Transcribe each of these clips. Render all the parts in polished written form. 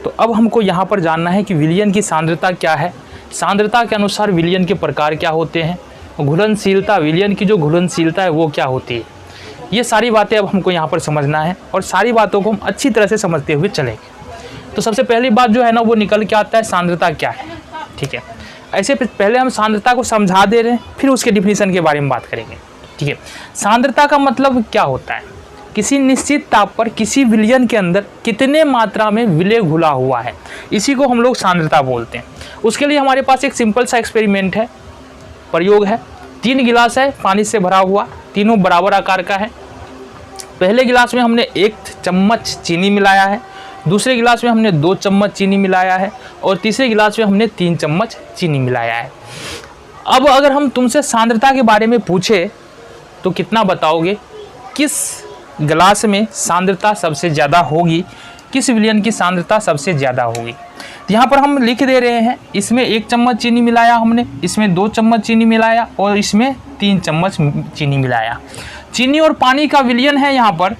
तो अब हमको यहाँ पर जानना है कि विलयन की सांद्रता क्या है, सांद्रता के अनुसार विलयन के प्रकार क्या होते हैं, घुलनशीलता, विलयन की जो घुलनशीलता है वो क्या होती है। ये सारी बातें अब हमको यहाँ पर समझना है और सारी बातों को हम अच्छी तरह से समझते हुए चलेंगे। तो सबसे पहली बात जो है ना वो निकल के आता है सांद्रता क्या है। ठीक है, ऐसे पहले हम सांद्रता को समझा दे रहे हैं, फिर उसके डिफिनीशन के बारे में बात करेंगे। ठीक है, सांद्रता का मतलब क्या होता है, किसी निश्चित ताप पर किसी विलयन के अंदर कितने मात्रा में विलय घुला हुआ है, इसी को हम लोग सांद्रता बोलते हैं। उसके लिए हमारे पास एक सिंपल सा एक्सपेरिमेंट है, प्रयोग है। 3 गिलास है पानी से भरा हुआ, तीनों बराबर आकार का है। पहले गिलास में हमने 1 चम्मच चीनी मिलाया है, दूसरे गिलास में हमने 2 चम्मच चीनी मिलाया है और तीसरे गिलास में हमने 3 चम्मच चीनी मिलाया है। अब अगर हम तुमसे सांद्रता के बारे में पूछे तो कितना बताओगे, किस गिलास में सांद्रता सबसे ज़्यादा होगी, किस विलयन की सांद्रता सबसे ज़्यादा होगी। तो यहाँ पर हम लिख दे रहे हैं, इसमें 1 चम्मच चीनी मिलाया हमने, इसमें 2 चम्मच चीनी मिलाया और इसमें 3 चम्मच चीनी मिलाया। चीनी और पानी का विलयन है, यहाँ पर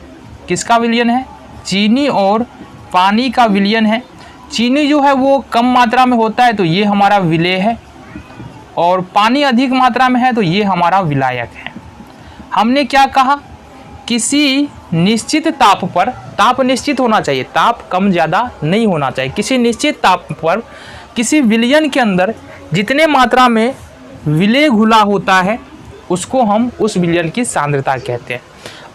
किसका विलयन है, चीनी और पानी का विलयन है। चीनी जो है वो कम मात्रा में होता है तो ये हमारा विलेय है, और पानी अधिक मात्रा में है तो ये हमारा विलायक है। हमने क्या कहा, किसी निश्चित ताप पर, ताप निश्चित होना चाहिए, ताप कम ज़्यादा नहीं होना चाहिए, किसी निश्चित ताप पर किसी विलयन के अंदर जितने मात्रा में विलेय घुला होता है उसको हम उस विलयन की सांद्रता कहते हैं।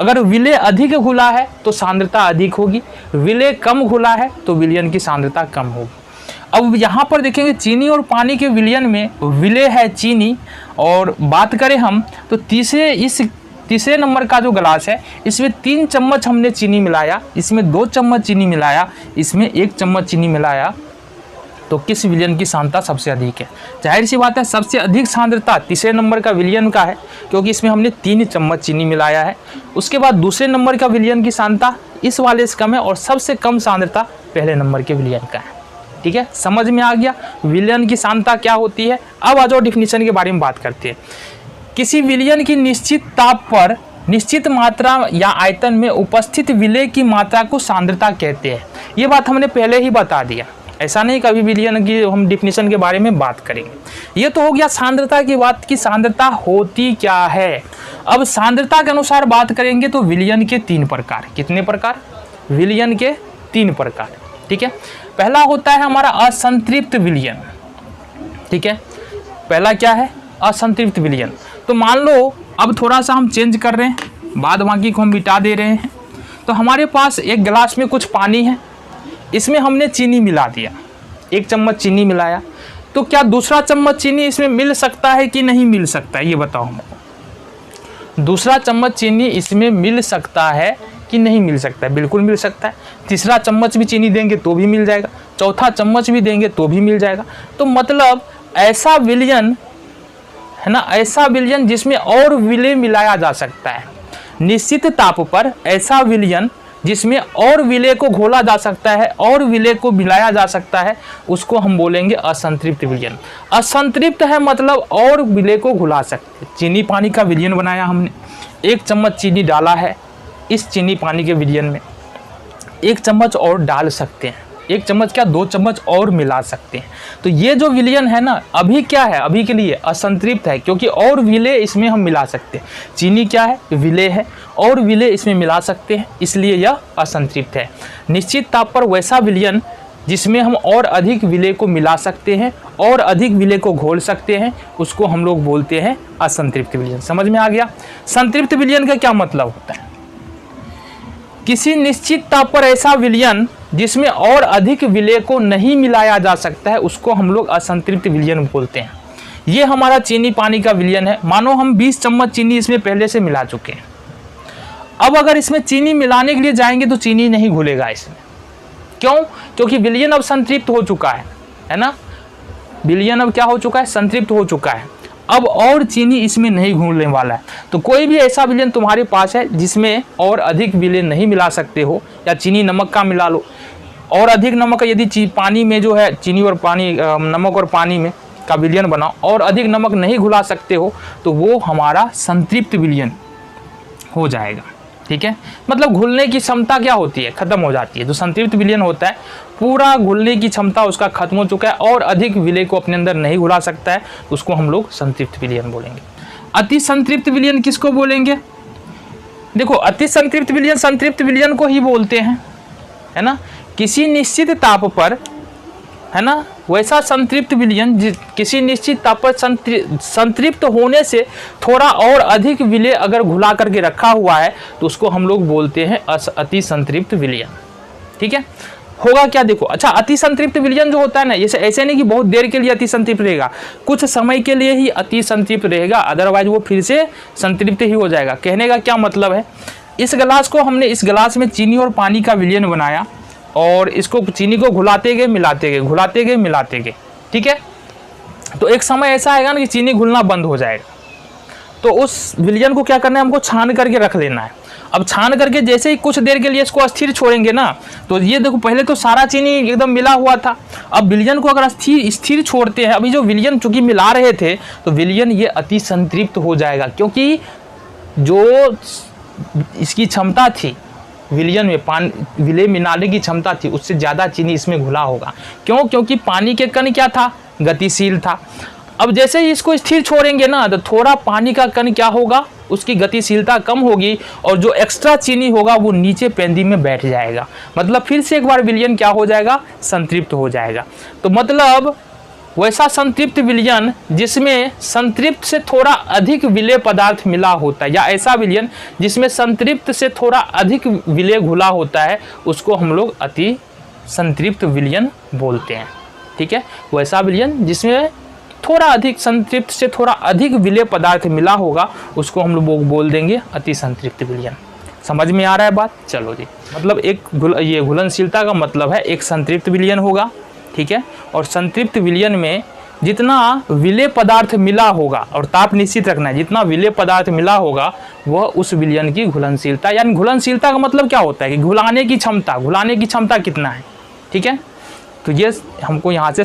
अगर विलेय अधिक घुला है तो सांद्रता अधिक होगी, विलेय कम घुला है तो विलयन की सांद्रता कम होगी। अब यहाँ पर देखेंगे चीनी और पानी के विलयन में विलेय है चीनी, और बात करें हम तो तीसरे नंबर का जो गिलास है इसमें 3 चम्मच हमने चीनी मिलाया, इसमें 2 चम्मच चीनी मिलाया, इसमें 1 चम्मच चीनी मिलाया, तो किस विलयन की सांद्रता सबसे अधिक है। जाहिर सी बात है सबसे अधिक सांद्रता तीसरे नंबर का विलयन का है, क्योंकि इसमें हमने 3 चम्मच चीनी मिलाया है। उसके बाद दूसरे नंबर का विलयन की सांद्रता इस वाले से कम है, और सबसे कम सांद्रता पहले नंबर के विलयन का है। ठीक है, समझ में आ गया विलयन की सांद्रता क्या होती है। अब आ जाओ डिफिनीशन के बारे में बात करते हैं। किसी विलयन की निश्चित ताप पर निश्चित मात्रा या आयतन में उपस्थित विलेय की मात्रा को सांद्रता कहते हैं। ये बात हमने पहले ही बता दिया, ऐसा नहीं कभी विलयन की हम डिफिनीशन के बारे में बात करेंगे। ये तो हो गया सांद्रता की बात कि सांद्रता होती क्या है। अब सांद्रता के अनुसार बात करेंगे तो विलयन के 3 प्रकार। कितने प्रकार, विलयन के 3 प्रकार। ठीक है, पहला होता है हमारा असंतृप्त विलयन। ठीक है, पहला क्या है, असंतृप्त विलयन। तो मान लो अब थोड़ा सा हम चेंज कर रहे हैं, बाद बाकी को हम मिटा दे रहे हैं। तो हमारे पास एक गिलास में कुछ पानी है, इसमें हमने चीनी मिला दिया, 1 चम्मच चीनी मिलाया, तो क्या दूसरा चम्मच चीनी इसमें मिल सकता है कि नहीं मिल सकता है, ये बताओ हमको। दूसरा चम्मच चीनी इसमें मिल सकता है कि नहीं मिल सकता है, बिल्कुल मिल सकता है। तीसरा चम्मच भी चीनी देंगे तो भी मिल जाएगा, चौथा चम्मच भी देंगे तो भी मिल जाएगा। तो मतलब ऐसा विलयन है ना, ऐसा विलयन जिसमें और विलेय मिलाया जा सकता है, निश्चित ताप पर ऐसा विलयन जिसमें और विलेय को घोला जा सकता है और विलेय को मिलाया जा सकता है, उसको हम बोलेंगे असंतृप्त विलयन। असंतृप्त है मतलब और विलेय को घुला सकते। चीनी पानी का विलयन बनाया हमने, 1 चम्मच चीनी डाला है, इस चीनी पानी के विलयन में 1 चम्मच और डाल सकते हैं, 1 चम्मच क्या 2 चम्मच और मिला सकते हैं। तो ये जो विलयन है ना, अभी क्या है, अभी के लिए असंतृप्त है, क्योंकि और विलेय इसमें हम मिला सकते हैं। चीनी क्या है, विलेय है, और विलेय इसमें मिला सकते हैं, इसलिए यह असंतृप्त है। निश्चित ताप पर वैसा विलयन जिसमें हम और अधिक विलेय को मिला सकते हैं और अधिक विलेय को घोल सकते हैं, उसको हम लोग बोलते हैं असंतृप्त विलयन। समझ में आ गया। संतृप्त विलयन का क्या मतलब होता है, किसी निश्चित ताप पर ऐसा विलयन जिसमें और अधिक विलेय को नहीं मिलाया जा सकता है, उसको हम लोग असंतृप्त विलयन बोलते हैं। ये हमारा चीनी पानी का विलयन है। मानो हम 20 चम्मच चीनी इसमें पहले से मिला चुके हैं, अब अगर इसमें चीनी मिलाने के लिए जाएंगे तो चीनी नहीं घुलेगा इसमें। क्यों, क्योंकि विलयन अब संतृप्त हो चुका है ना, विलयन अब क्या हो चुका है, संतृप्त हो चुका है। अब और चीनी इसमें नहीं घुलने वाला है। तो कोई भी ऐसा विलयन तुम्हारे पास है जिसमें और अधिक विलयन नहीं मिला सकते हो, या चीनी नमक का मिला लो, और अधिक नमक यदि पानी में जो है चीनी और पानी, नमक और पानी में का विलयन बनाओ और अधिक नमक नहीं घुला सकते हो, तो वो हमारा संतृप्त विलयन हो जाएगा। ठीक है, मतलब घुलने की क्षमता क्या होती है, खत्म हो जाती है। जो संतृप्त विलयन होता है पूरा घुलने की क्षमता उसका खत्म हो चुका है और अधिक विलय को अपने अंदर नहीं घुला सकता है, उसको हम लोग संतृप्त विलयन बोलेंगे। अति संतृप्त विलयन किसको बोलेंगे? देखो, अति संतृप्त विलयन संतृप्त विलयन को ही बोलते हैं, है ना। किसी निश्चित ताप पर, है ना, वैसा संतृप्त विलयन किसी निश्चित ताप पर संतृप्त होने से थोड़ा और अधिक विलय अगर घुला करके रखा हुआ है तो उसको हम लोग बोलते हैं अति संतृप्त विलयन। ठीक है, होगा क्या देखो, अच्छा अति संतृप्त विलयन जो होता है ना, जैसे ऐसे नहीं कि बहुत देर के लिए अति संतृप्त रहेगा, कुछ समय के लिए ही अति संतृप्त रहेगा, अदरवाइज वो फिर से संतृप्त ही हो जाएगा। कहने का क्या मतलब है, इस गिलास को हमने, इस गिलास में चीनी और पानी का विलयन बनाया और इसको चीनी को घुलाते गए मिलाते गए, घुलाते गए मिलाते गए, ठीक है। तो एक समय ऐसा आएगा ना कि चीनी घुलना बंद हो जाएगा, तो उस विलयन को क्या करना है, हमको छान करके रख लेना है। अब छान करके जैसे ही कुछ देर के लिए इसको अस्थिर छोड़ेंगे ना, तो ये देखो पहले तो सारा चीनी एकदम मिला हुआ था, अब विलयन को अगर स्थिर छोड़ते हैं, अभी जो विलयन चूंकि मिला रहे थे तो विलयन ये अति संतृप्त हो जाएगा, क्योंकि जो इसकी क्षमता थी विलयन में, पानी विलय मिलाने की क्षमता थी, उससे ज़्यादा चीनी इसमें घुला होगा। क्यों? क्योंकि पानी के कण क्या था, गतिशील था। अब जैसे ही इसको स्थिर छोड़ेंगे ना, तो थोड़ा पानी का कण क्या होगा, उसकी गतिशीलता कम होगी और जो एक्स्ट्रा चीनी होगा वो नीचे पेंदी में बैठ जाएगा, मतलब फिर से एक बार विलयन क्या हो जाएगा, संतृप्त हो जाएगा। तो मतलब वैसा संतृप्त विलयन जिसमें संतृप्त से थोड़ा अधिक विलय पदार्थ मिला होता है, या ऐसा विलयन जिसमें संतृप्त से थोड़ा अधिक विलय घुला होता है, उसको हम लोग अति संतृप्त विलयन बोलते हैं। ठीक है, वैसा विलयन जिसमें थोड़ा अधिक संतृप्त से थोड़ा अधिक विलय पदार्थ मिला होगा, उसको हम लोग बोल देंगे अति संतृप्त विलयन। समझ में आ रहा है बात? चलो जी, मतलब ये घुलनशीलता का मतलब है एक संतृप्त विलयन होगा, ठीक है, और संतृप्त विलयन में जितना विलय पदार्थ मिला होगा, और ताप निश्चित रखना है, जितना विलय पदार्थ मिला होगा वह उस विलयन की घुलनशीलता, यानी घुलनशीलता का मतलब क्या होता है कि घुलाने की क्षमता कितना है। ठीक है, तो ये हमको यहाँ से